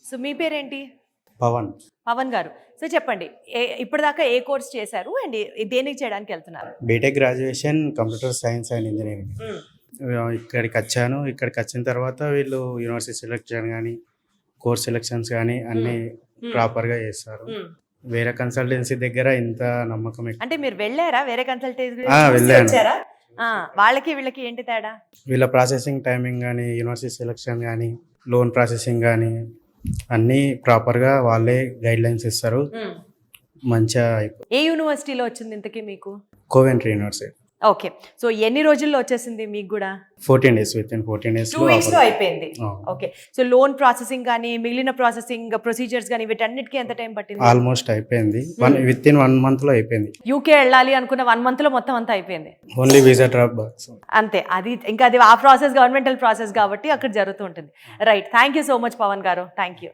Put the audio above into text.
So మీ పేరేంటి? పవన్. పవన్ గారు. So చెప్పండి, ఇప్పటిదాకా ఏ కోర్స్ చేశారు అండ్ దేనికి చేయడానికి వెళ్తున్నారు? BTech graduation computer science and engineering. ఇక్కడికి వచ్చాను. ఇక్కడికి వచ్చిన తర్వాత వీళ్ళు యూనివర్సిటీ సెలెక్షన్ కానీ కోర్స్ సెలెక్షన్స్ కానీ అన్నీ ప్రాపర్గా చేస్తారు. వేరే కన్సల్టెన్సీ దగ్గర ఇంత నమ్మకం అంటే మీరు వెళ్ళారా వేరే కన్సల్టెన్సీ? వెళ్ళాను. వచ్చారా? వాళ్ళకి వీళ్ళకి ఏంటి తేడా? వీళ్ళ ప్రాసెసింగ్ టైమింగ్ కానీ యూనివర్సిటీ సెలెక్షన్ కానీ లోన్ ప్రాసెసింగ్ కానీ అన్నీ ప్రాపర్గా వాళ్ళే గైడ్ లైన్స్ ఇస్తారు. మంచిగా ఏ యూనివర్సిటీలో వచ్చింది ఇంతకీ మీకు? Coventry university. ఓకే. సో ఎన్ని రోజుల్లో వచ్చేసింది మీకు కూడా? 14 days. With in 14 days 2 weeks లో అయిపోయింది. ఓకే. సో లోన్ ప్రాసెసింగ్ కానీ మిగిలిన ప్రాసెసింగ్ ప్రొసీజర్స్ కానీ వీటన్నిటికీ ఎంత టైం పట్టింది? ఆల్మోస్ట్ అయిపోయింది. విత్ ఇన్ 1 month లో అయిపోయింది. యూకే వెళ్ళాలి అనుకున్న 1 month లో మొత్తం అంతా అయిపోయింది. ఓన్లీ వీసా డ్రాప్ బాక్స్ అంతే. అది ఇంకా అది ఆ ప్రాసెస్ గవర్నమెంటల్ ప్రాసెస్ కాబట్టి అక్కడ జరుగుతూ ఉంటుంది. Right. Thank you so much Pavan garu. Thank you.